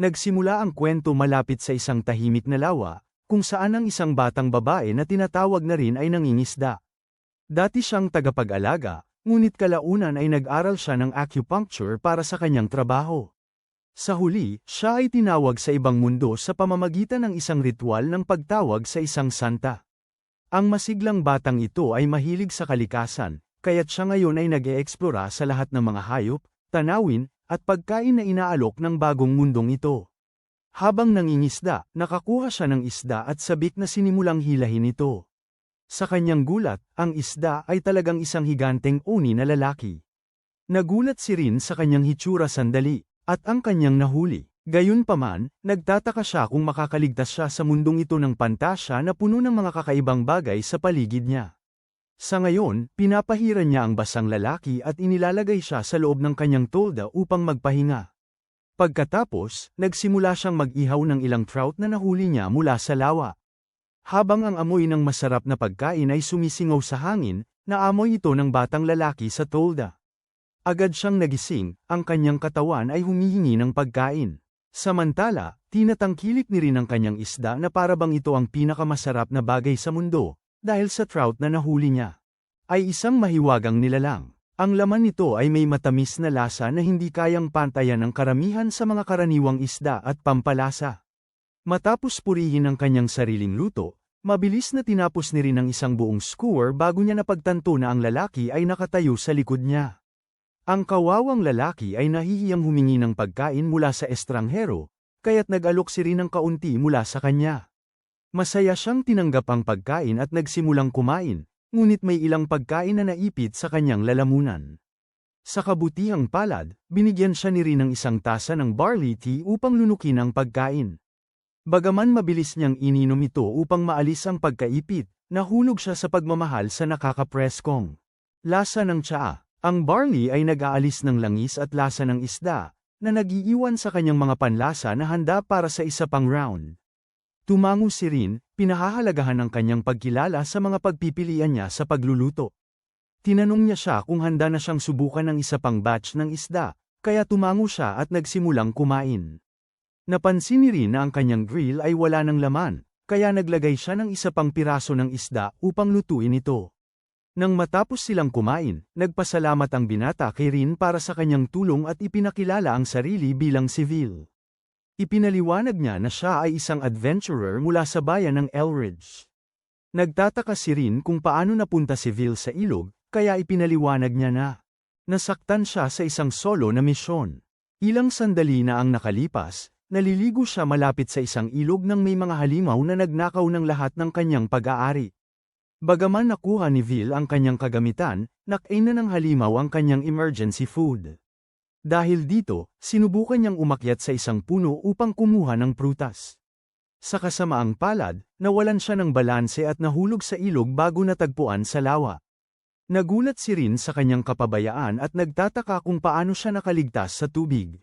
Nagsimula ang kwento malapit sa isang tahimik na lawa, kung saan ang isang batang babae na tinatawag na rin ay nangingisda. Dati siyang tagapag-alaga, ngunit kalaunan ay nag-aral siya ng acupuncture para sa kanyang trabaho. Sa huli, siya ay tinawag sa ibang mundo sa pamamagitan ng isang ritual ng pagtawag sa isang santa. Ang masiglang batang ito ay mahilig sa kalikasan, kaya't siya ngayon ay nag-e-eksplora sa lahat ng mga hayop, tanawin, at pagkain na inaalok ng bagong mundong ito. Habang nangingisda, nakakuha siya ng isda at sabik na sinimulang hilahin ito. Sa kanyang gulat, ang isda ay talagang isang higanteng uni na lalaki. Nagulat si Rin sa kanyang hitsura sandali, at ang kanyang nahuli. Gayunpaman, nagtataka siya kung makakaligtas siya sa mundong ito ng pantasya na puno ng mga kakaibang bagay sa paligid niya. Sa ngayon, pinapahiran niya ang basang lalaki at inilalagay siya sa loob ng kanyang tolda upang magpahinga. Pagkatapos, nagsimula siyang mag-ihaw ng ilang trout na nahuli niya mula sa lawa. Habang ang amoy ng masarap na pagkain ay sumisingaw sa hangin, naamoy ito ng batang lalaki sa tolda. Agad siyang nagising, ang kanyang katawan ay humihingi ng pagkain. Samantala, tinatangkilik ni Rin ang kanyang isda na parabang ito ang pinakamasarap na bagay sa mundo. Dahil sa trout na nahuli niya, ay isang mahiwagang nilalang. Ang laman nito ay may matamis na lasa na hindi kayang pantayan ng karamihan sa mga karaniwang isda at pampalasa. Matapos purihin ang kanyang sariling luto, mabilis na tinapos ni Rin ang isang buong skewer bago niya napagtanto na ang lalaki ay nakatayo sa likod niya. Ang kawawang lalaki ay nahihiyang humingi ng pagkain mula sa estranghero, kaya't nag-alok si Rin ng kaunti mula sa kanya. Masaya siyang tinanggap ang pagkain at nagsimulang kumain, ngunit may ilang pagkain na naipit sa kanyang lalamunan. Sa kabutihang palad, binigyan siya ni Rin ng isang tasa ng barley tea upang lunukin ang pagkain. Bagaman mabilis niyang ininom ito upang maalis ang pagkaipit, nahulog siya sa pagmamahal sa nakakapreskong lasa ng tsaa. Ang barley ay nag-aalis ng langis at lasa ng isda, na nag-iiwan sa kanyang mga panlasa na handa para sa isa pang round. Tumango si Rin, pinahahalagahan ang kanyang pagkilala sa mga pagpipilian niya sa pagluluto. Tinanong niya siya kung handa na siyang subukan ng isa pang batch ng isda, kaya tumango siya at nagsimulang kumain. Napansin ni Rin na ang kanyang grill ay wala ng laman, kaya naglagay siya ng isa pang piraso ng isda upang lutuin ito. Nang matapos silang kumain, nagpasalamat ang binata kay Rin para sa kanyang tulong at ipinakilala ang sarili bilang Seville. Ipinaliwanag niya na siya ay isang adventurer mula sa bayan ng Elridge. Nagtataka si Rin kung paano napunta si Vil sa ilog, kaya ipinaliwanag niya na nasaktan siya sa isang solo na misyon. Ilang sandali na ang nakalipas, naliligo siya malapit sa isang ilog nang may mga halimaw na nagnakaw ng lahat ng kanyang pag-aari. Bagaman nakuha ni Vil ang kanyang kagamitan, nakain na ng halimaw ang kanyang emergency food. Dahil dito, sinubukan niyang umakyat sa isang puno upang kumuha ng prutas. Sa kasamaang palad, nawalan siya ng balanse at nahulog sa ilog bago natagpuan sa lawa. Nagulat si Rin sa kanyang kapabayaan at nagtataka kung paano siya nakaligtas sa tubig.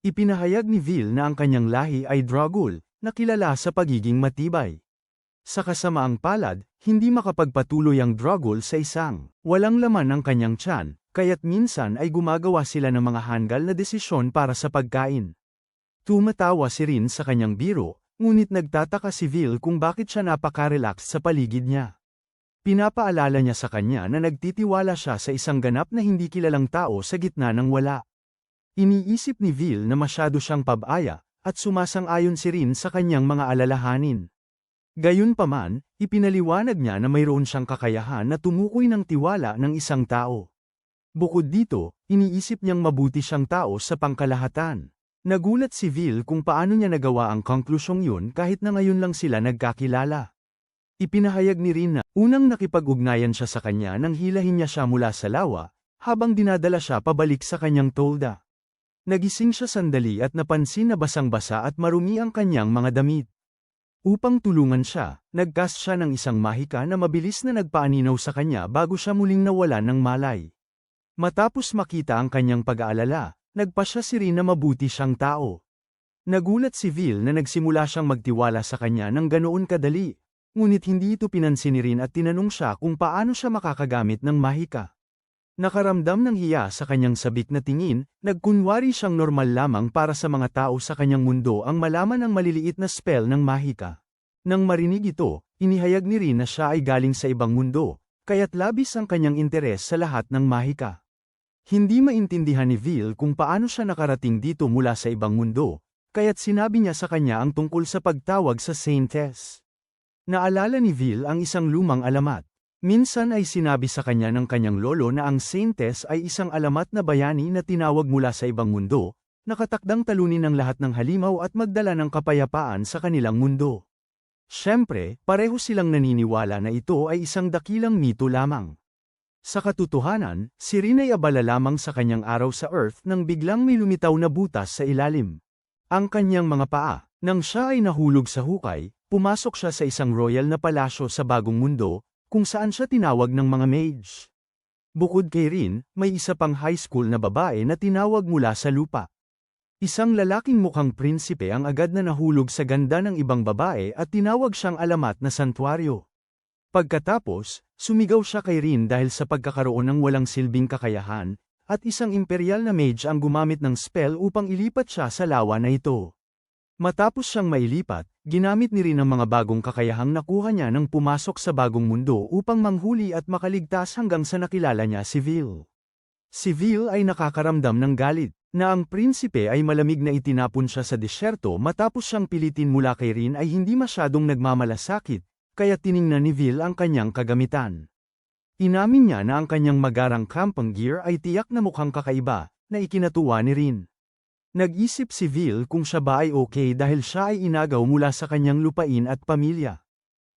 Ipinahayag ni Vil na ang kanyang lahi ay Dragul, na kilala sa pagiging matibay. Sa kasamaang palad, hindi makapagpatuloy ang Dragul sa isang walang laman ng kanyang tiyan, kaya't minsan ay gumagawa sila ng mga hanggal na desisyon para sa pagkain. Tumatawa si Rin sa kanyang biro, ngunit nagtataka si Vil kung bakit siya napaka-relax sa paligid niya. Pinapaalala niya sa kanya na nagtitiwala siya sa isang ganap na hindi kilalang tao sa gitna ng wala. Iniisip ni Vil na masyado siyang pabaya, at sumasang-ayon si Rin sa kanyang mga alalahanin. Gayunpaman, ipinaliwanag niya na mayroon siyang kakayahan na tumukoy ng tiwala ng isang tao. Bukod dito, iniisip niyang mabuti siyang tao sa pangkalahatan. Nagulat si Vil kung paano niya nagawa ang konklusyong yun kahit na ngayon lang sila nagkakilala. Ipinahayag ni Rin na unang nakipag-ugnayan siya sa kanya nang hilahin niya siya mula sa lawa, habang dinadala siya pabalik sa kanyang tolda. Nagising siya sandali at napansin na basang-basa at marumi ang kanyang mga damit. Upang tulungan siya, nagcast siya ng isang mahika na mabilis na nagpaaninaw sa kanya bago siya muling nawalan ng malay. Matapos makita ang kanyang pag-aalala, nagpasya si Rin na mabuti siyang tao. Nagulat si Vil na nagsimula siyang magtiwala sa kanya ng ganoon kadali, ngunit hindi ito pinansin ni Rin at tinanong siya kung paano siya makakagamit ng mahika. Nakaramdam ng hiya sa kanyang sabik na tingin, nagkunwari siyang normal lamang para sa mga tao sa kanyang mundo ang malaman ang maliliit na spell ng mahika. Nang marinig ito, inihayag ni Rin na siya ay galing sa ibang mundo, kaya't labis ang kanyang interes sa lahat ng mahika. Hindi maintindihan ni Vil kung paano siya nakarating dito mula sa ibang mundo, kaya't sinabi niya sa kanya ang tungkol sa pagtawag sa Saintess. Naalala ni Vil ang isang lumang alamat. Minsan ay sinabi sa kanya ng kanyang lolo na ang Saintess ay isang alamat na bayani na tinawag mula sa ibang mundo, nakatakdang talunin ang lahat ng halimaw at magdala ng kapayapaan sa kanilang mundo. Siyempre, pareho silang naniniwala na ito ay isang dakilang mito lamang. Sa katotohanan, si Rin ay abala lamang sa kanyang araw sa Earth nang biglang may lumitaw na butas sa ilalim. Ang kanyang mga paa, nang siya ay nahulog sa hukay, pumasok siya sa isang royal na palasyo sa bagong mundo, kung saan siya tinawag ng mga mage. Bukod kay Rin, may isa pang high school na babae na tinawag mula sa lupa. Isang lalaking mukhang prinsipe ang agad na nahulog sa ganda ng ibang babae at tinawag siyang alamat na santuaryo. Pagkatapos, sumigaw siya kay Rin dahil sa pagkakaroon ng walang silbing kakayahan, at isang imperial na mage ang gumamit ng spell upang ilipat siya sa lawa na ito. Matapos siyang mailipat, ginamit ni Rin ang mga bagong kakayahang nakuha niya nang pumasok sa bagong mundo upang manghuli at makaligtas hanggang sa nakilala niya si Vil. Si Vil ay nakakaramdam ng galit, na ang prinsipe ay malamig na itinapon siya sa disyerto matapos siyang pilitin mula kay Rin ay hindi masyadong nagmamalasakit, kaya tiningnan ni Vil ang kanyang kagamitan. Inamin niya na ang kanyang magarang camping gear ay tiyak na mukhang kakaiba, na ikinatuwa ni Rin. Nag-isip si Vil kung siya ba ay okay dahil siya ay inagaw mula sa kanyang lupain at pamilya.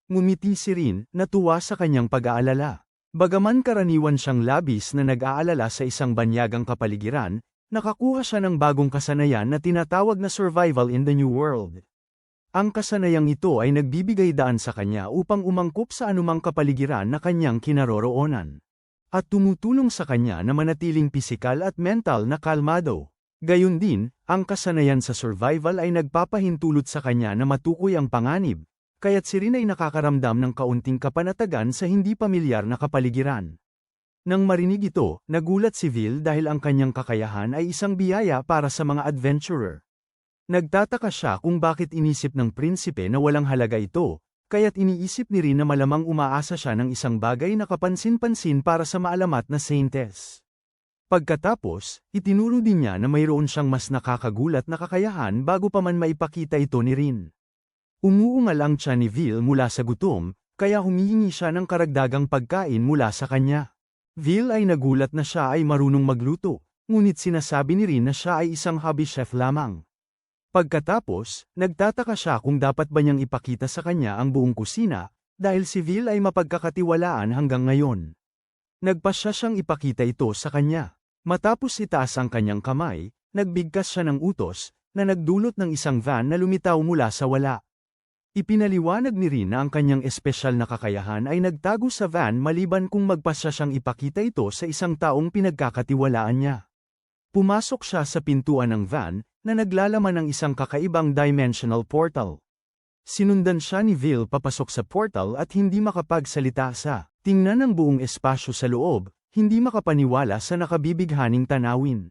Ngumiti si Rin, natuwa sa kanyang pag-aalala. Bagaman karaniwan siyang labis na nag-aalala sa isang banyagang kapaligiran, nakakuha siya ng bagong kasanayan na tinatawag na survival in the new world. Ang kasanayang ito ay nagbibigay daan sa kanya upang umangkop sa anumang kapaligiran na kanyang kinaroroonan. At tumutulong sa kanya na manatiling pisikal at mental na kalmado. Gayun din, ang kasanayan sa survival ay nagpapahintulot sa kanya na matukoy ang panganib, kaya't si Rin ay nakakaramdam ng kaunting kapanatagan sa hindi pamilyar na kapaligiran. Nang marinig ito, nagulat si Vil dahil ang kanyang kakayahan ay isang biyaya para sa mga adventurer. Nagtataka siya kung bakit inisip ng prinsipe na walang halaga ito, kaya't iniisip ni Rin na malamang umaasa siya ng isang bagay na kapansin-pansin para sa maalamat na Saintess. Pagkatapos, itinuro din niya na mayroon siyang mas nakakagulat na kakayahan bago pa man maipakita ito ni Rin. Umuungal ang tiyan ni Vil mula sa gutom, kaya humihingi siya ng karagdagang pagkain mula sa kanya. Vil ay nagulat na siya ay marunong magluto, ngunit sinasabi ni Rin na siya ay isang hobby chef lamang. Pagkatapos, nagtataka siya kung dapat ba niyang ipakita sa kanya ang buong kusina, dahil si Vil ay mapagkakatiwalaan hanggang ngayon. Nagpasya siyang ipakita ito sa kanya. Matapos itaas ang kanyang kamay, nagbigkas siya ng utos, na nagdulot ng isang van na lumitaw mula sa wala. Ipinaliwanag ni Rin na ang kanyang espesyal na kakayahan ay nagtago sa van maliban kung magpasya siyang ipakita ito sa isang taong pinagkakatiwalaan niya. Pumasok siya sa pintuan ng van, na naglalaman ng isang kakaibang dimensional portal. Sinundan siya ni Vil papasok sa portal at hindi makapagsalita sa tingnan ng buong espasyo sa loob, hindi makapaniwala sa nakabibighaning tanawin.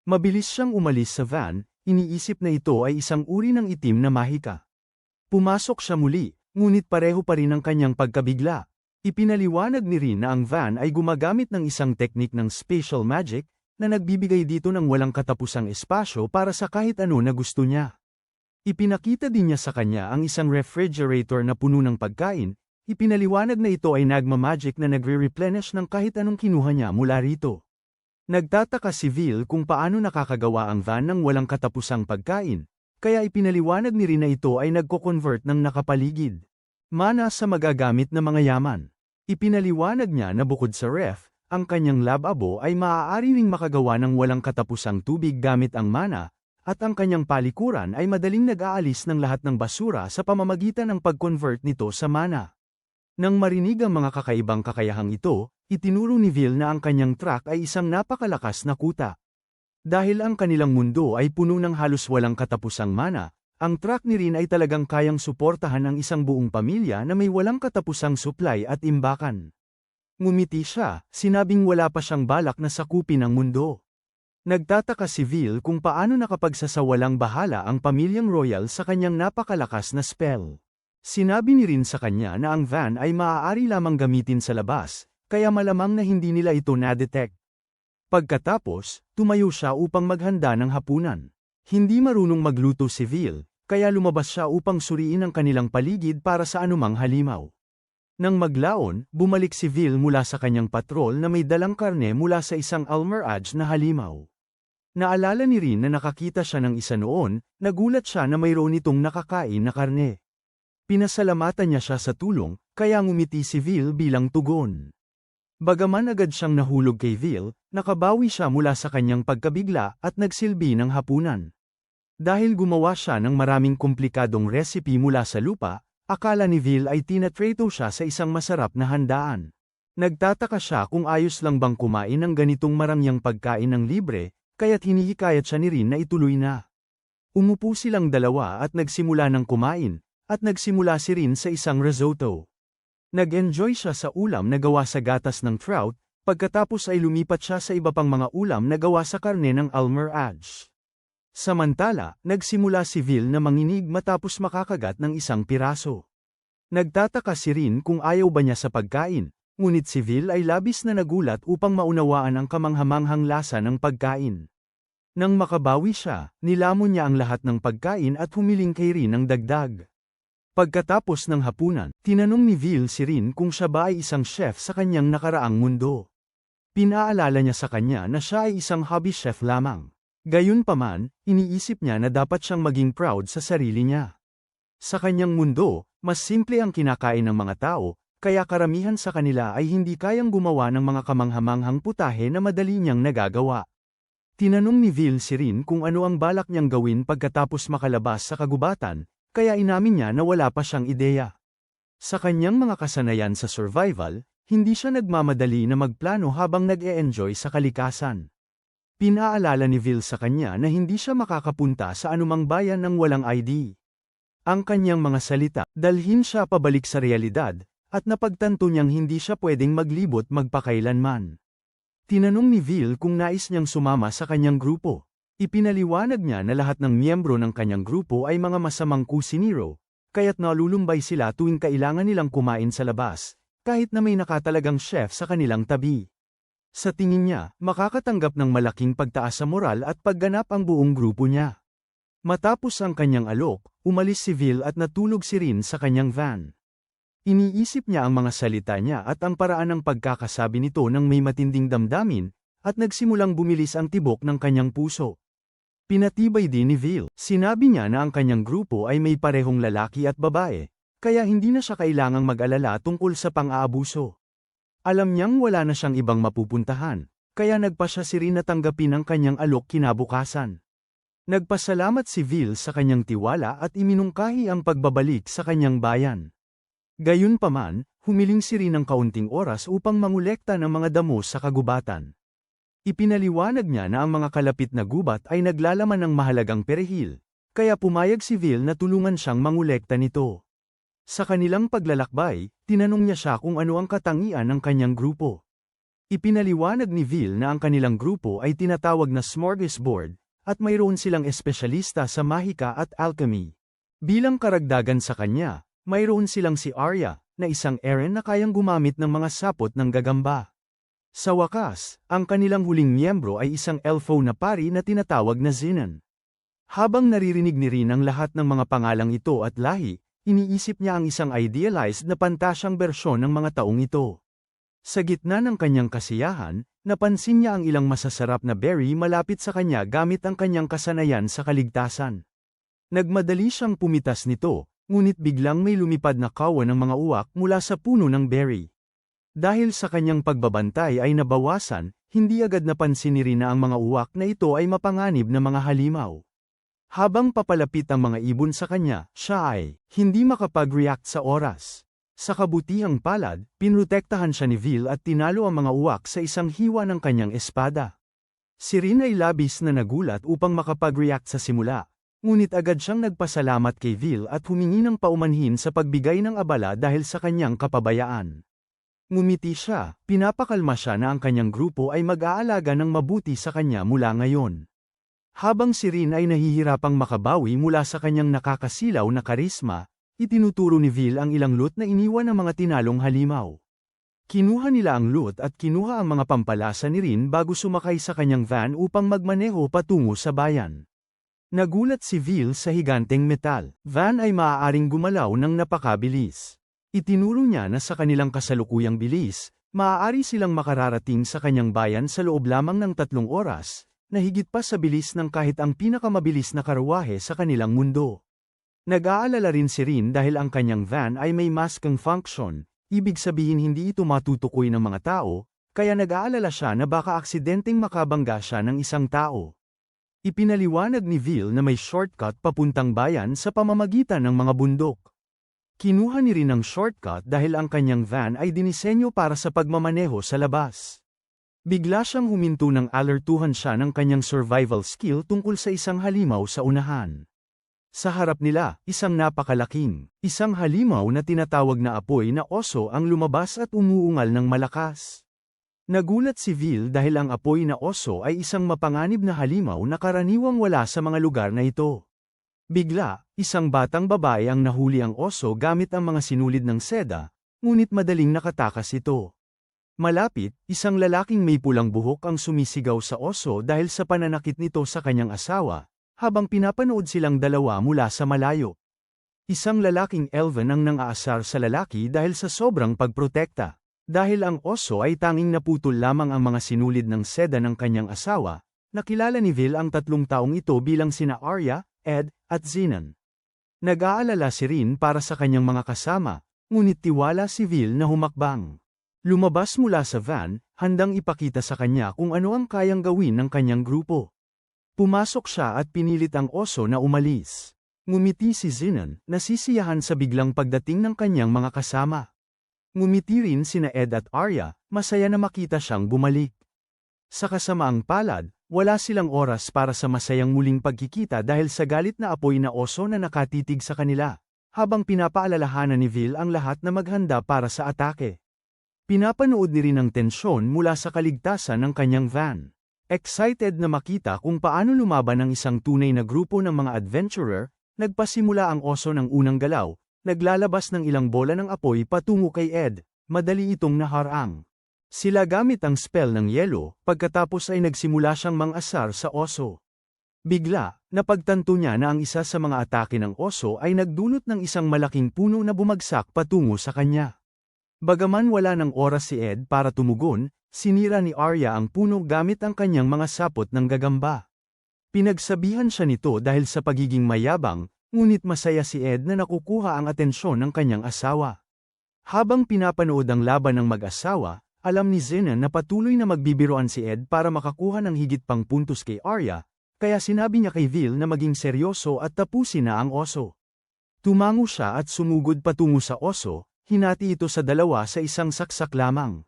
Mabilis siyang umalis sa van, iniisip na ito ay isang uri ng itim na mahika. Pumasok siya muli, ngunit pareho pa rin ang kanyang pagkabigla. Ipinaliwanag ni Rin na ang van ay gumagamit ng isang teknik ng spatial magic, na nagbibigay dito ng walang katapusang espasyo para sa kahit ano na gusto niya. Ipinakita din niya sa kanya ang isang refrigerator na puno ng pagkain, ipinaliwanag na ito ay nagmamagic na nagre-replenish ng kahit anong kinuha niya mula rito. Nagtataka si Vil kung paano nakakagawa ang van ng walang katapusang pagkain, kaya ipinaliwanag ni Rin na ito ay nagko-convert ng nakapaligid mana sa magagamit na mga yaman. Ipinaliwanag niya na bukod sa ref, ang kanyang lababo ay maaari ring makagawa ng walang katapusang tubig gamit ang mana, at ang kanyang palikuran ay madaling nag-aalis ng lahat ng basura sa pamamagitan ng pag-convert nito sa mana. Nang marinig ang mga kakaibang kakayahang ito, itinuro ni Vil na ang kanyang truck ay isang napakalakas na kuta. Dahil ang kanilang mundo ay puno ng halos walang katapusang mana, ang truck ni Rin ay talagang kayang suportahan ang isang buong pamilya na may walang katapusang supply at imbakan. Ngumiti siya, sinabing wala pa siyang balak na sakupin ang mundo. Nagtataka si Vil kung paano nakapagsasawalang bahala ang pamilyang royal sa kanyang napakalakas na spell. Sinabi ni Rin sa kanya na ang van ay maaari lamang gamitin sa labas, kaya malamang na hindi nila ito na-detect. Pagkatapos, tumayo siya upang maghanda ng hapunan. Hindi marunong magluto si Vil, kaya lumabas siya upang suriin ang kanilang paligid para sa anumang halimaw. Nang maglaon, bumalik si Vil mula sa kanyang patrol na may dalang karne mula sa isang Almeraj na halimaw. Naalala ni Rin na nakakita siya ng isa noon, nagulat siya na mayroon itong nakakain na karne. Pinasalamatan niya siya sa tulong, kaya ngumiti si Vil bilang tugon. Bagaman agad siyang nahulog kay Vil, nakabawi siya mula sa kanyang pagkabigla at nagsilbi ng hapunan. Dahil gumawa siya ng maraming komplikadong recipe mula sa lupa, akala ni Vil ay tinatreto siya sa isang masarap na handaan. Nagtataka siya kung ayos lang bang kumain ng ganitong marangyang pagkain ng libre, kaya't hinihikayat siya ni Rin na ituloy na. Umupo silang dalawa at nagsimula ng kumain, at nagsimula si Rin sa isang risotto. Nag-enjoy siya sa ulam na gawa sa gatas ng trout, pagkatapos ay lumipat siya sa iba pang mga ulam na gawa sa karne ng Almeraj. Samantala, nagsimula si Vil na manginig matapos makakagat ng isang piraso. Nagtataka si Rin kung ayaw ba niya sa pagkain, ngunit si Vil ay labis na nagulat upang maunawaan ang kamanghamanghang lasa ng pagkain. Nang makabawi siya, nilamon niya ang lahat ng pagkain at humiling kay Rin ng dagdag. Pagkatapos ng hapunan, tinanong ni Vil si Rin kung siya ba ay isang chef sa kanyang nakaraang mundo. Pinaalala niya sa kanya na siya ay isang hobby chef lamang. Gayunpaman, iniisip niya na dapat siyang maging proud sa sarili niya. Sa kanyang mundo, mas simple ang kinakain ng mga tao, kaya karamihan sa kanila ay hindi kayang gumawa ng mga kamanghamanghang putahe na madali niyang nagagawa. Tinanong ni Vil si Rin kung ano ang balak niyang gawin pagkatapos makalabas sa kagubatan, kaya inamin niya na wala pa siyang ideya. Sa kanyang mga kasanayan sa survival, hindi siya nagmamadali na magplano habang nag-e-enjoy sa kalikasan. Pinaalala ni Vil sa kanya na hindi siya makakapunta sa anumang bayan ng walang ID. Ang kanyang mga salita, dalhin siya pabalik sa realidad, at napagtanto niyang hindi siya pwedeng maglibot magpakailanman. Tinanong ni Vil kung nais niyang sumama sa kanyang grupo. Ipinaliwanag niya na lahat ng miyembro ng kanyang grupo ay mga masamang kusinero, kaya't nalulumbay sila tuwing kailangan nilang kumain sa labas, kahit na may nakatalagang chef sa kanilang tabi. Sa tingin niya, makakatanggap ng malaking pagtaas sa moral at pagganap ang buong grupo niya. Matapos ang kanyang alok, umalis si Vil at natulog si Rin sa kanyang van. Iniisip niya ang mga salita niya at ang paraan ng pagkakasabi nito nang may matinding damdamin, at nagsimulang bumilis ang tibok ng kanyang puso. Pinatibay din ni Vil. Sinabi niya na ang kanyang grupo ay may parehong lalaki at babae, kaya hindi na siya kailangang mag-alala tungkol sa pang-aabuso. Alam niyang wala na siyang ibang mapupuntahan, kaya nagpa siya si Rin na tanggapin ang kanyang alok kinabukasan. Nagpasalamat si Vil sa kanyang tiwala at iminungkahi ang pagbabalik sa kanyang bayan. Gayunpaman, humiling si Rin ng kaunting oras upang mangolekta ng mga damo sa kagubatan. Ipinaliwanag niya na ang mga kalapit na gubat ay naglalaman ng mahalagang perehil, kaya pumayag si Vil na tulungan siyang mangolekta nito. Sa kanilang paglalakbay, tinanong niya siya kung ano ang katangian ng kanyang grupo. Ipinaliwanag ni Vil na ang kanilang grupo ay tinatawag na smorgasbord, at mayroon silang espesyalista sa mahika at alchemy. Bilang karagdagan sa kanya, mayroon silang si Arya, na isang Eren na kayang gumamit ng mga sapot ng gagamba. Sa wakas, ang kanilang huling miyembro ay isang elfo na pari na tinatawag na Zinan. Habang naririnig ni Rin ang lahat ng mga pangalang ito at lahi, iniisip niya ang isang idealized na pantasyang bersyon ng mga taong ito. Sa gitna ng kanyang kasiyahan, napansin niya ang ilang masasarap na berry malapit sa kanya gamit ang kanyang kasanayan sa kaligtasan. Nagmadali siyang pumitas nito, ngunit biglang may lumipad na kawan ng mga uwak mula sa puno ng berry. Dahil sa kanyang pagbabantay ay nabawasan, hindi agad napansin ni Rin na ang mga uwak na ito ay mapanganib na mga halimaw. Habang papalapit ang mga ibon sa kanya, siya ay hindi makapag-react sa oras. Sa kabutihang palad, pinrotektahan siya ni Vil at tinalo ang mga uwak sa isang hiwa ng kanyang espada. Si Rin ay labis na nagulat upang makapag-react sa simula, ngunit agad siyang nagpasalamat kay Vil at humingi ng paumanhin sa pagbigay ng abala dahil sa kanyang kapabayaan. Ngumiti siya, pinapakalma siya na ang kanyang grupo ay mag-aalaga ng mabuti sa kanya mula ngayon. Habang si Rin ay nahihirapang makabawi mula sa kanyang nakakasilaw na karisma, itinuturo ni Vil ang ilang loot na iniwan ng mga tinalong halimaw. Kinuha nila ang loot at kinuha ang mga pampalasa ni Rin bago sumakay sa kanyang van upang magmaneho patungo sa bayan. Nagulat si Vil sa higanteng metal. Van ay maaaring gumalaw ng napakabilis. Itinuro niya na sa kanilang kasalukuyang bilis, maaari silang makararating sa kanyang bayan sa loob lamang ng 3 oras, na higit pa sa bilis ng kahit ang pinakamabilis na karwahe sa kanilang mundo. Nag-aalala rin si Rin dahil ang kanyang van ay may masking function, ibig sabihin hindi ito matutukoy ng mga tao, kaya nag-aalala siya na baka aksidenteng makabangga siya ng isang tao. Ipinaliwanag ni Vil na may shortcut papuntang bayan sa pamamagitan ng mga bundok. Kinuha ni Rin ang shortcut dahil ang kanyang van ay dinisenyo para sa pagmamaneho sa labas. Bigla siyang huminto nang alertuhan siya ng kanyang survival skill tungkol sa isang halimaw sa unahan. Sa harap nila, isang isang halimaw na tinatawag na apoy na oso ang lumabas at umuungal ng malakas. Nagulat si Vil dahil ang apoy na oso ay isang mapanganib na halimaw na karaniwang wala sa mga lugar na ito. Bigla, isang batang babae ang nahuli ang oso gamit ang mga sinulid ng seda, ngunit madaling nakatakas ito. Malapit, isang lalaking may pulang buhok ang sumisigaw sa oso dahil sa pananakit nito sa kanyang asawa, habang pinapanood silang dalawa mula sa malayo. Isang lalaking elven ang nang-aasar sa lalaki dahil sa sobrang pagprotekta. Dahil ang oso ay tanging naputol lamang ang mga sinulid ng seda ng kanyang asawa, nakilala ni Vil ang 3 taong ito bilang sina Arya, Ed, at Zenon. Nag-aalala si Rin para sa kanyang mga kasama, ngunit tiwala si Vil na humakbang. Lumabas mula sa van, handang ipakita sa kanya kung ano ang kayang gawin ng kanyang grupo. Pumasok siya at pinilit ang oso na umalis. Ngumiti si Zenon, nasisiyahan sa biglang pagdating ng kanyang mga kasama. Ngumiti rin sina Ed at Arya, masaya na makita siyang bumalik. Sa kasamaang palad, wala silang oras para sa masayang muling pagkikita dahil sa galit na apoy na oso na nakatitig sa kanila, habang pinapaalalahanan ni Vil ang lahat na maghanda para sa atake. Pinapanood ni Rin ang tensyon mula sa kaligtasan ng kanyang van. Excited na makita kung paano lumaban ang isang tunay na grupo ng mga adventurer, nagpasimula ang oso ng unang galaw, naglalabas ng ilang bola ng apoy patungo kay Ed, madali itong naharang. Sila gamit ang spell ng yelo, pagkatapos ay nagsimula siyang mang-asar sa oso. Bigla, napagtanto niya na ang isa sa mga atake ng oso ay nagdulot ng isang malaking puno na bumagsak patungo sa kanya. Bagaman wala ng oras si Ed para tumugon, sinira ni Arya ang puno gamit ang kanyang mga sapot ng gagamba. Pinagsabihan siya nito dahil sa pagiging mayabang, ngunit masaya si Ed na nakukuha ang atensyon ng kanyang asawa. Habang pinapanood ang laban ng mag-asawa, alam ni Zenon na patuloy na magbibiroan si Ed para makakuha ng higit pang puntos kay Arya, kaya sinabi niya kay Vil na maging seryoso at tapusin na ang oso. Tumango siya at sumugod patungo sa oso, hinati ito sa dalawa sa isang saksak lamang.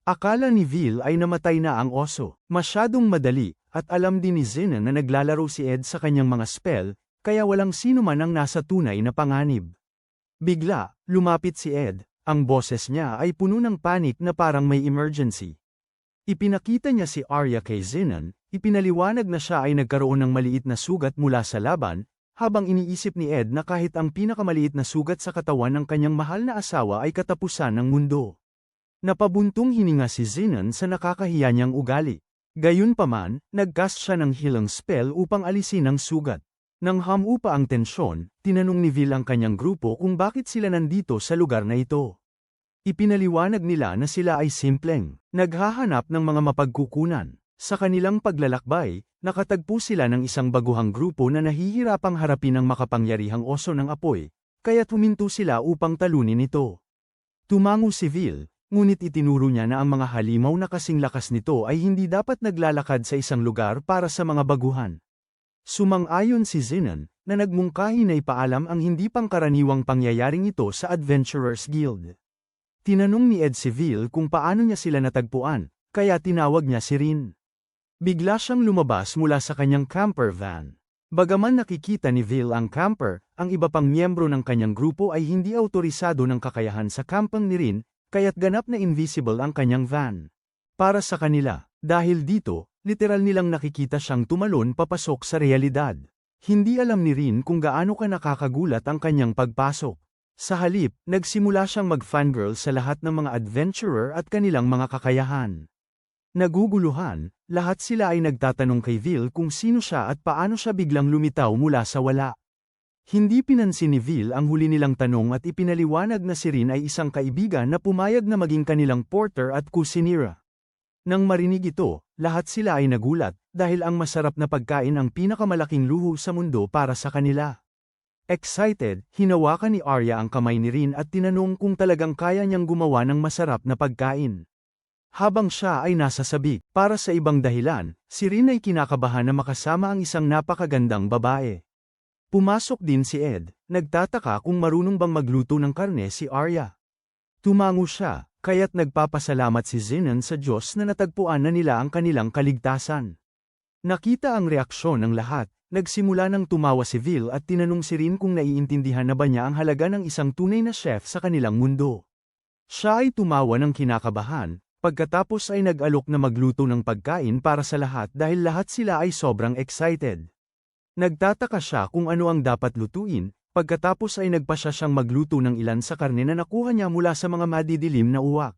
Akala ni Vil ay namatay na ang oso, masyadong madali, at alam din ni Zenon na naglalaro si Ed sa kanyang mga spell, kaya walang sino man ang nasa tunay na panganib. Bigla, lumapit si Ed. Ang boses niya ay puno ng panik na parang may emergency. Ipinakita niya si Arya kay Zenon, ipinaliwanag na siya ay nagkaroon ng maliit na sugat mula sa laban, habang iniisip ni Ed na kahit ang pinakamaliit na sugat sa katawan ng kanyang mahal na asawa ay katapusan ng mundo. Napabuntong hininga si Zenon sa nakakahiya niyang ugali. Gayunpaman, nag-cast siya ng healing spell upang alisin ang sugat. Nang hamupa ang tensyon, tinanong ni Vil ang kanyang grupo kung bakit sila nandito sa lugar na ito. Ipinaliwanag nila na sila ay simpleng, naghahanap ng mga mapagkukunan. Sa kanilang paglalakbay, nakatagpo sila ng isang baguhang grupo na nahihirapang harapin ang makapangyarihang oso ng apoy, kaya't huminto sila upang talunin ito. Tumango si Vil, ngunit itinuro niya na ang mga halimaw na kasing lakas nito ay hindi dapat naglalakad sa isang lugar para sa mga baguhan. Sumang-ayon si Zenon, na nagmungkahi na ipaalam ang hindi pangkaraniwang pangyayaring ito sa Adventurers Guild. Tinanong ni Ed si Vil kung paano niya sila natagpuan, kaya tinawag niya si Rin. Bigla siyang lumabas mula sa kanyang camper van. Bagaman nakikita ni Vil ang camper, ang iba pang miyembro ng kanyang grupo ay hindi autorisado ng kakayahan sa campang ni Rin, kaya't ganap na invisible ang kanyang van. Para sa kanila, dahil dito, literal nilang nakikita siyang tumalon papasok sa realidad. Hindi alam ni Rin kung gaano ka nakakagulat ang kanyang pagpasok. Sa halip, nagsimula siyang mag-fangirl sa lahat ng mga adventurer at kanilang mga kakayahan. Naguguluhan, lahat sila ay nagtatanong kay Vil kung sino siya at paano siya biglang lumitaw mula sa wala. Hindi pinansin ni Vil ang huli nilang tanong at ipinaliwanag na si Rin ay isang kaibigan na pumayag na maging kanilang porter at kusinira. Nang marinig ito, lahat sila ay nagulat, dahil ang masarap na pagkain ang pinakamalaking luho sa mundo para sa kanila. Excited, hinawakan ni Arya ang kamay ni Rin at tinanong kung talagang kaya niyang gumawa ng masarap na pagkain. Habang siya ay nasa sabik, para sa ibang dahilan, si Rin ay kinakabahan na makasama ang isang napakagandang babae. Pumasok din si Ed, nagtataka kung marunong bang magluto ng karne si Arya. Tumango siya, kaya't nagpapasalamat si Zenon sa Diyos na natagpuan na nila ang kanilang kaligtasan. Nakita ang reaksyon ng lahat, nagsimula nang tumawa si Vil at tinanong si Rin kung naiintindihan na ba niya ang halaga ng isang tunay na chef sa kanilang mundo. Siya ay tumawa ng kinakabahan, pagkatapos ay nag-alok na magluto ng pagkain para sa lahat dahil lahat sila ay sobrang excited. Nagtataka siya kung ano ang dapat lutuin, pagkatapos ay nagpasya siyang magluto ng ilan sa karne na nakuha niya mula sa mga madidilim na uwak.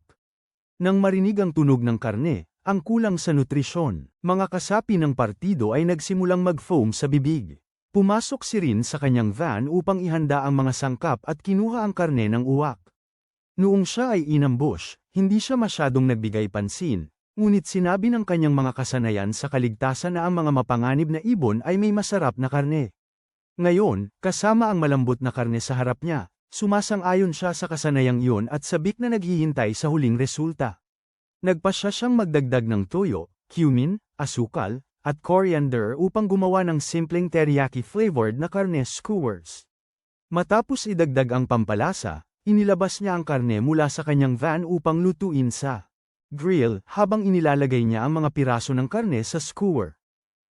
Nang marinig ang tunog ng karne, ang kulang sa nutrisyon, mga kasapi ng partido ay nagsimulang mag-foam sa bibig. Pumasok si Rin sa kanyang van upang ihanda ang mga sangkap at kinuha ang karne ng uwak. Noong siya ay inambush, hindi siya masyadong nagbigay pansin, ngunit sinabi ng kanyang mga kasanayan sa kaligtasan na ang mga mapanganib na ibon ay may masarap na karne. Ngayon, kasama ang malambot na karne sa harap niya, sumasang-ayon siya sa kasanayang iyon at sabik na naghihintay sa huling resulta. Nagpasya siyang magdagdag ng toyo, cumin, asukal, at coriander upang gumawa ng simpleng teriyaki-flavored na karne skewers. Matapos idagdag ang pampalasa, inilabas niya ang karne mula sa kanyang van upang lutuin sa grill habang inilalagay niya ang mga piraso ng karne sa skewer.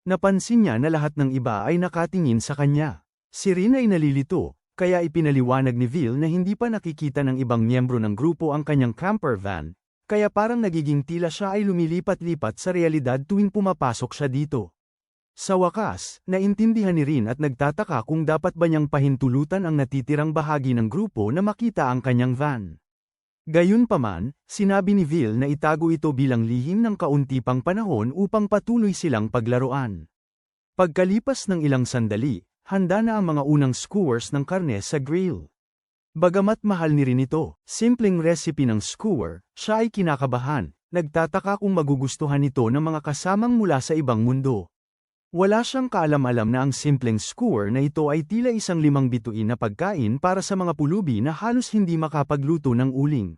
Napansin niya na lahat ng iba ay nakatingin sa kanya. Si Rin ay nalilito, kaya ipinaliwanag ni Vil na hindi pa nakikita ng ibang miyembro ng grupo ang kanyang camper van, kaya parang nagiging tila siya ay lumilipat-lipat sa realidad tuwing pumapasok siya dito. Sa wakas, naintindihan ni Rin at nagtataka kung dapat ba niyang pahintulutan ang natitirang bahagi ng grupo na makita ang kanyang van. Gayunpaman, sinabi ni Vil na itago ito bilang lihim ng kaunti pang panahon upang patuloy silang paglaruan. Pagkalipas ng ilang sandali, handa na ang mga unang skewers ng karne sa grill. Bagamat mahal ni Rin ito, simpleng recipe ng skewer, siya ay kinakabahan, nagtataka kung magugustuhan ito ng mga kasamang mula sa ibang mundo. Wala siyang kaalam-alam na ang simpleng skewer na ito ay tila isang 5 bituin na pagkain para sa mga pulubi na halos hindi makapagluto ng uling.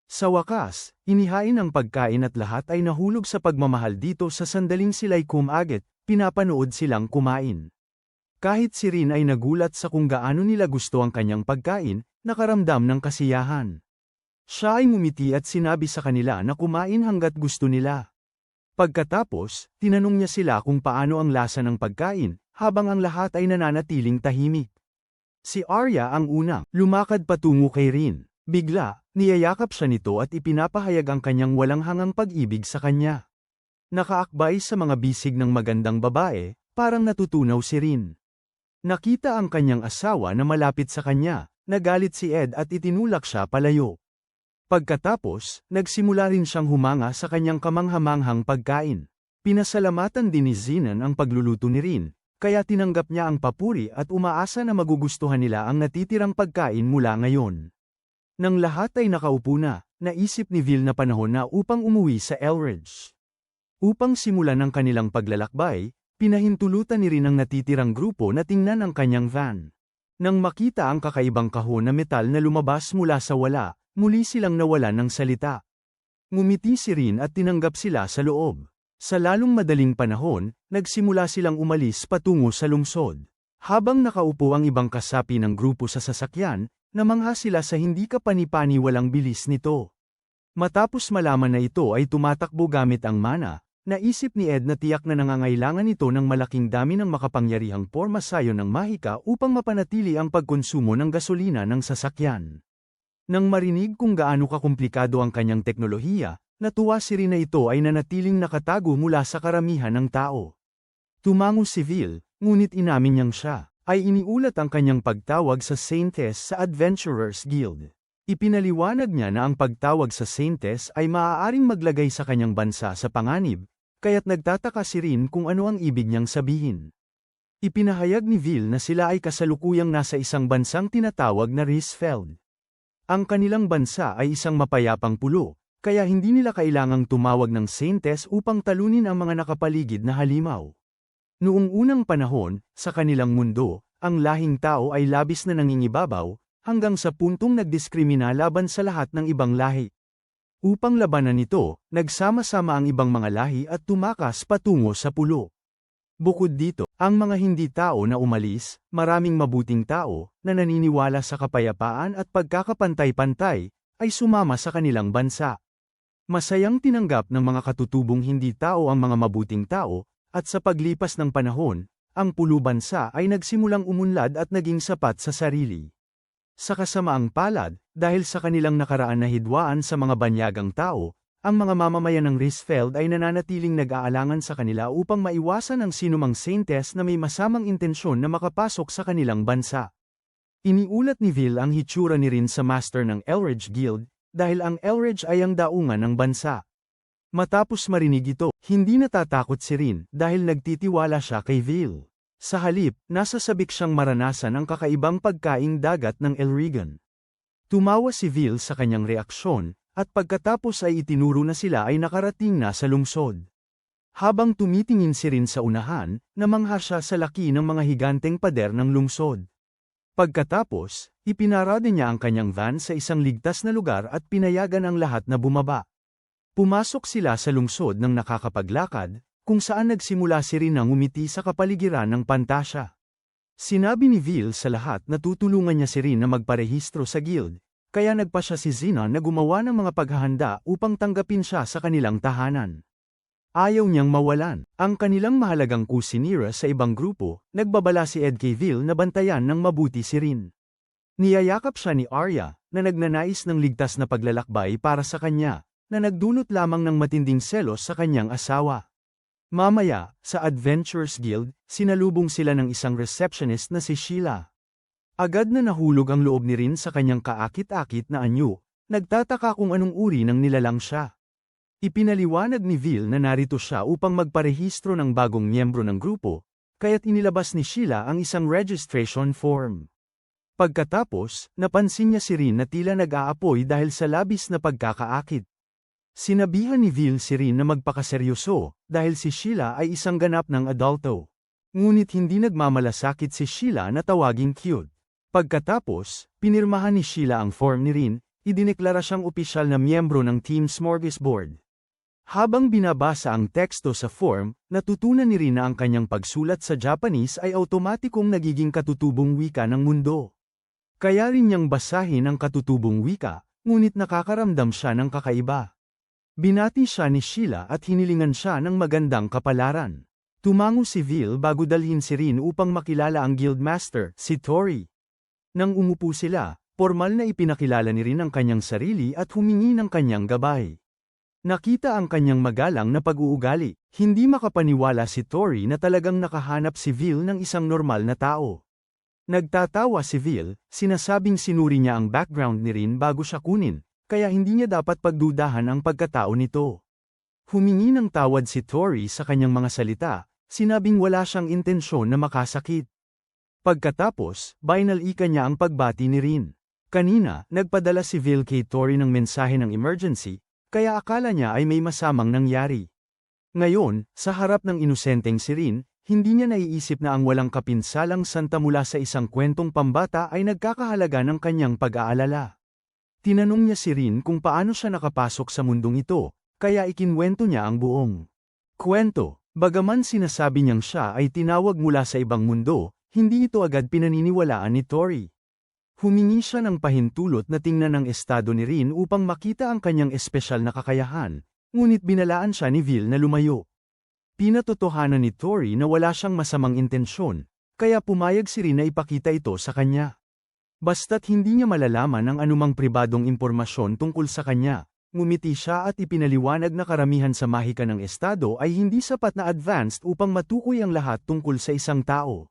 Sa wakas, inihain ang pagkain at lahat ay nahulog sa pagmamahal dito sa sandaling sila'y kumagit, pinapanood silang kumain. Kahit si Rin ay nagulat sa kung gaano nila gusto ang kanyang pagkain, nakaramdam ng kasiyahan. Siya ay ngumiti at sinabi sa kanila na kumain hanggat gusto nila. Pagkatapos, tinanong niya sila kung paano ang lasa ng pagkain, habang ang lahat ay nananatiling tahimik. Si Arya ang unang lumakad patungo kay Rin. Bigla, niyayakap siya nito at ipinapahayag ang kanyang walang hangang pag-ibig sa kanya. Nakaakbay sa mga bisig ng magandang babae, parang natutunaw si Rin. Nakita ang kanyang asawa na malapit sa kanya, nagalit si Ed at itinulak siya palayo. Pagkatapos, nagsimula rin siyang humanga sa kanyang kamanghamanghang pagkain. Pinasalamatan din ni Zenon ang pagluluto ni Rin, kaya tinanggap niya ang papuri at umaasa na magugustuhan nila ang natitirang pagkain mula ngayon. Nang lahat ay nakaupo na, naisip ni Vil na panahon na upang umuwi sa Elridge. Upang simulan ang kanilang paglalakbay, pinahintulutan ni Rin ang natitirang grupo na tingnan ang kanyang van. Nang makita ang kakaibang kahon na metal na lumabas mula sa wala, muli silang nawalan ng salita. Ngumiti si Rin at tinanggap sila sa loob. Sa lalong madaling panahon, nagsimula silang umalis patungo sa lungsod. Habang nakaupo ang ibang kasapi ng grupo sa sasakyan, namangha sila sa hindi kapani-paniwalang bilis nito. Matapos malaman na ito ay tumatakbo gamit ang mana, naisip ni Ed na tiyak na nangangailangan ito ng malaking dami ng makapangyarihang pormasayo ng mahika upang mapanatili ang pagkonsumo ng gasolina ng sasakyan. Nang marinig kung gaano kakomplikado ang kanyang teknolohiya, natuwa si Rin na ito ay nanatiling nakatago mula sa karamihan ng tao. Tumango si Vil, ngunit inamin niyang siya ay iniulat ang kanyang pagtawag sa Saintes sa Adventurers Guild. Ipinaliwanag niya na ang pagtawag sa Saintes ay maaaring maglagay sa kanyang bansa sa panganib, kaya't nagtataka si Rin kung ano ang ibig niyang sabihin. Ipinahayag ni Vil na sila ay kasalukuyang nasa isang bansang tinatawag na Risfeld. Ang kanilang bansa ay isang mapayapang pulo, kaya hindi nila kailangang tumawag ng Saintes upang talunin ang mga nakapaligid na halimaw. Noong unang panahon, sa kanilang mundo, ang lahing tao ay labis na nangingibabaw, hanggang sa puntong nagdiskrimina laban sa lahat ng ibang lahi. Upang labanan ito, nagsama-sama ang ibang mga lahi at tumakas patungo sa pulo. Bukod dito, ang mga hindi tao na umalis, maraming mabuting tao, na naniniwala sa kapayapaan at pagkakapantay-pantay, ay sumama sa kanilang bansa. Masayang tinanggap ng mga katutubong hindi tao ang mga mabuting tao, at sa paglipas ng panahon, ang pulo bansa ay nagsimulang umunlad at naging sapat sa sarili. Sa kasamaang palad, dahil sa kanilang nakaraan na hidwaan sa mga banyagang tao, ang mga mamamayan ng Risfeld ay nananatiling nag-aalangan sa kanila upang maiwasan ang sinumang Saintes na may masamang intensyon na makapasok sa kanilang bansa. Iniulat ni Vil ang hitsura ni Rin sa master ng Elridge Guild, dahil ang Elridge ay ang daungan ng bansa. Matapos marinig ito, hindi natatakot si Rin dahil nagtitiwala siya kay Vil. Sa halip, nasasabik siyang maranasan ang kakaibang pagkaing dagat ng Elrigan. Tumawa si Vil sa kanyang reaksyon, at pagkatapos ay itinuro na sila ay nakarating na sa lungsod. Habang tumitingin si Rin sa unahan, namangha siya sa laki ng mga higanteng pader ng lungsod. Pagkatapos, ipinarada niya ang kanyang van sa isang ligtas na lugar at pinayagan ang lahat na bumaba. Pumasok sila sa lungsod ng nakakapaglakad, kung saan nagsimula si Rin na ngumiti sa kapaligiran ng pantasya. Sinabi ni Vil sa lahat na tutulungan niya si Rin na magparehistro sa guild, kaya nagpa siya si Zina na gumawa ng mga paghahanda upang tanggapin siya sa kanilang tahanan. Ayaw niyang mawalan ang kanilang mahalagang kusinira sa ibang grupo, nagbabala si Ed kay Vil na bantayan ng mabuti si Rin. Niyayakap siya ni Arya, na nagnanais ng ligtas na paglalakbay para sa kanya, na nagdulot lamang ng matinding selos sa kanyang asawa. Mamaya, sa Adventurers Guild, sinalubong sila ng isang receptionist na si Sheila. Agad na nahulog ang loob ni Rin sa kanyang kaakit-akit na anyo, nagtataka kung anong uri ng nilalang siya. Ipinaliwanag ni Vil na narito siya upang magparehistro ng bagong miyembro ng grupo, kaya't inilabas ni Sheila ang isang registration form. Pagkatapos, napansin niya si Rin na tila nag-aapoy dahil sa labis na pagkakaakit. Sinabihan ni Vil si Rin na magpakaseryoso, dahil si Sheila ay isang ganap ng adulto. Ngunit hindi nagmamalasakit si Sheila na tawaging cute. Pagkatapos, pinirmahan ni Sheila ang form ni Rin, idineklara siyang opisyal na miyembro ng Team Smorgasbord. Habang binabasa ang teksto sa form, natutunan ni Rin na ang kanyang pagsulat sa Japanese ay automatikong nagiging katutubong wika ng mundo. Kaya rin niyang basahin ang katutubong wika, ngunit nakakaramdam siya ng kakaiba. Binati siya ni Sheila at hinilingan siya ng magandang kapalaran. Tumango si Vil bago dalhin si Rin upang makilala ang guildmaster, si Tori. Nang umupo sila, formal na ipinakilala ni Rin ang kanyang sarili at humingi ng kanyang gabay. Nakita ang kanyang magalang na pag-uugali, hindi makapaniwala si Tori na talagang nakahanap si Vil ng isang normal na tao. Nagtatawa si Vil, sinasabing sinuri niya ang background ni Rin bago siya kunin, kaya hindi niya dapat pagdudahan ang pagkatao nito. Humingi ng tawad si Tori sa kanyang mga salita, sinabing wala siyang intensyon na makasakit. Pagkatapos, binalika niya ang pagbati ni Rin. Kanina, nagpadala si Vil kay Tori ng mensahe ng emergency, kaya akala niya ay may masamang nangyari. Ngayon, sa harap ng inosenteng si Rin, hindi niya naiisip na ang walang kapinsalang santa mula sa isang kwentong pambata ay nagkakahalaga ng kanyang pag-aalala. Tinanong niya si Rin kung paano siya nakapasok sa mundong ito, kaya ikinwento niya ang buong kwento. Bagaman sinasabi niyang siya ay tinawag mula sa ibang mundo, hindi ito agad pinaniniwalaan ni Tori. Humingi siya ng pahintulot na tingnan ang estado ni Rin upang makita ang kanyang espesyal na kakayahan, ngunit binalaan siya ni Vil na lumayo. Pinatotohanan ni Tori na wala siyang masamang intensyon, kaya pumayag si Rin na ipakita ito sa kanya. Basta't hindi niya malalaman ang anumang pribadong impormasyon tungkol sa kanya. Ngumiti siya at ipinaliwanag na karamihan sa mahika ng estado ay hindi sapat na advanced upang matukoy ang lahat tungkol sa isang tao.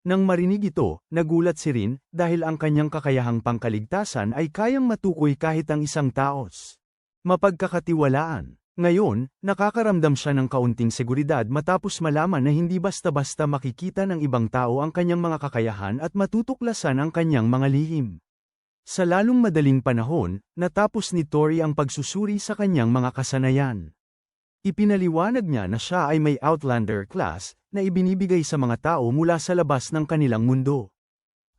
Nang marinig ito, nagulat si Rin, dahil ang kanyang kakayahang pangkaligtasan ay kayang matukoy kahit ang isang taos mapagkakatiwalaan. Ngayon, nakakaramdam siya ng kaunting seguridad matapos malaman na hindi basta-basta makikita ng ibang tao ang kanyang mga kakayahan at matutuklasan ang kanyang mga lihim. Sa lalong madaling panahon, natapos ni Tori ang pagsusuri sa kanyang mga kasanayan. Ipinaliwanag niya na siya ay may Outlander class na ibinibigay sa mga tao mula sa labas ng kanilang mundo.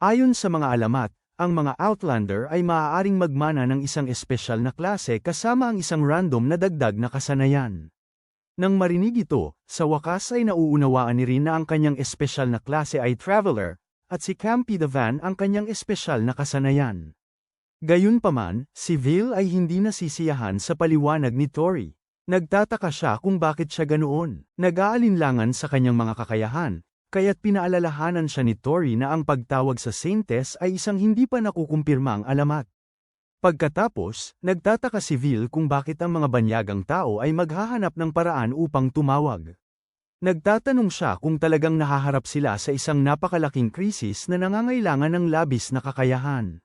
Ayon sa mga alamat, ang mga Outlander ay maaaring magmana ng isang espesyal na klase kasama ang isang random na dagdag na kasanayan. Nang marinig ito, sa wakas ay nauunawaan ni Rin na ang kanyang espesyal na klase ay Traveler, at si Campy the Van ang kanyang espesyal na kasanayan. Gayunpaman, si Vil ay hindi nasisiyahan sa paliwanag ni Tori. Nagtataka siya kung bakit siya ganoon. Nag-aalinlangan sa kanyang mga kakayahan, kaya't pinaalalahanan siya ni Tori na ang pagtawag sa Saintess ay isang hindi pa nakukumpirmang alamat. Pagkatapos, nagtataka si Vil kung bakit ang mga banyagang tao ay maghahanap ng paraan upang tumawag. Nagtatanong siya kung talagang nahaharap sila sa isang napakalaking krisis na nangangailangan ng labis na kakayahan.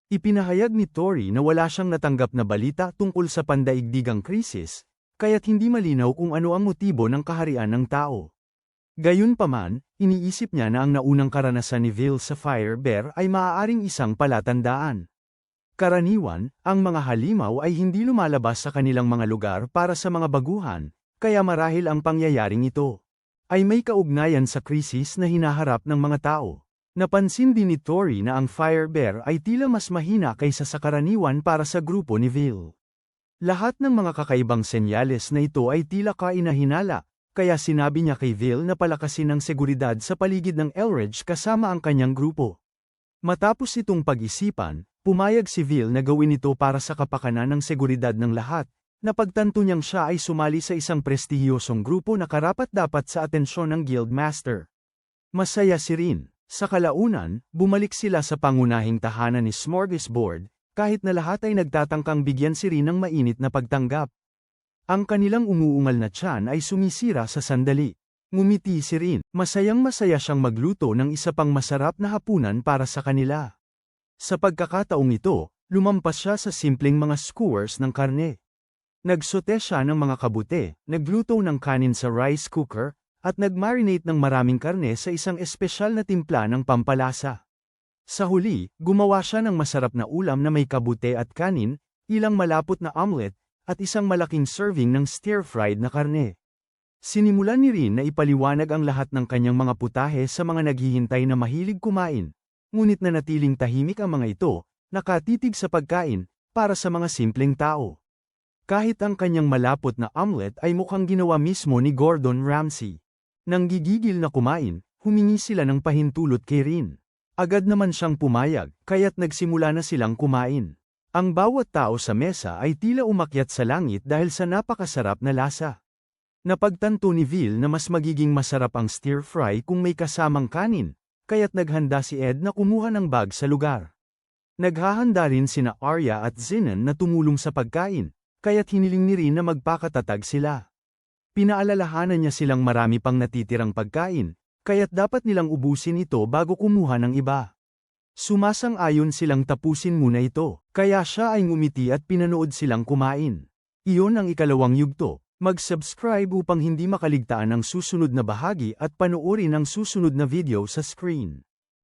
Ipinahayag ni Tori na wala siyang natanggap na balita tungkol sa pandaigdigang krisis, kaya't hindi malinaw kung ano ang motibo ng kaharian ng tao. Gayunpaman, iniisip niya na ang naunang karanasan ni Vil sa Fire Bear ay maaaring isang palatandaan. Karaniwan, ang mga halimaw ay hindi lumalabas sa kanilang mga lugar para sa mga baguhan, kaya marahil ang pangyayaring ito ay may kaugnayan sa krisis na hinaharap ng mga tao. Napansin din ni Tori na ang Fire Bear ay tila mas mahina kaysa sa karaniwan para sa grupo ni Vil. Lahat ng mga kakaibang senyales na ito ay tila kainahinala, kaya sinabi niya kay Vil na palakasin ang seguridad sa paligid ng Elridge kasama ang kanyang grupo. Matapos itong pag-isipan, pumayag si Vil na gawin ito para sa kapakanan ng seguridad ng lahat, na pagtanto niyang siya ay sumali sa isang prestihiyosong grupo na karapat-dapat sa atensyon ng Guildmaster. Masaya si Rin. Sa kalaunan, bumalik sila sa pangunahing tahanan ni Smorgasbord, kahit na lahat ay nagtatangkang bigyan si Rin ng mainit na pagtanggap. Ang kanilang umuungal na tiyan ay sumisira sa sandali. Ngumiti si Rin, masayang-masaya siyang magluto ng isa pang masarap na hapunan para sa kanila. Sa pagkakataong ito, lumampas siya sa simpleng mga skewers ng karne. Nagsote siya ng mga kabute, nagluto ng kanin sa rice cooker, at nag-marinate ng maraming karne sa isang espesyal na timpla ng pampalasa. Sa huli, gumawa siya ng masarap na ulam na may kabute at kanin, ilang malapot na omelet, at isang malaking serving ng stir-fried na karne. Sinimulan ni Rin na ipaliwanag ang lahat ng kanyang mga putahe sa mga naghihintay na mahilig kumain, ngunit nanatiling tahimik ang mga ito, nakatitig sa pagkain, para sa mga simpleng tao. Kahit ang kanyang malapot na omelet ay mukhang ginawa mismo ni Gordon Ramsay. Nang gigigil na kumain, humingi sila ng pahintulot kay Rin. Agad naman siyang pumayag, kaya't nagsimula na silang kumain. Ang bawat tao sa mesa ay tila umakyat sa langit dahil sa napakasarap na lasa. Napagtanto ni Vil na mas magiging masarap ang stir-fry kung may kasamang kanin, kaya't naghanda si Ed na kumuha ng bag sa lugar. Naghahanda rin sina Arya at Zinan na tumulong sa pagkain, kaya't hiniling ni Rin na magpakatatag sila. Pinaalalahanan niya silang marami pang natitirang pagkain, kaya't dapat nilang ubusin ito bago kumuha ng iba. Sumasang-ayon silang tapusin muna ito, kaya siya ay ngumiti at pinanood silang kumain. Iyon ang ikalawang yugto. Mag-subscribe upang hindi makaligtaan ang susunod na bahagi at panoorin ang susunod na video sa screen.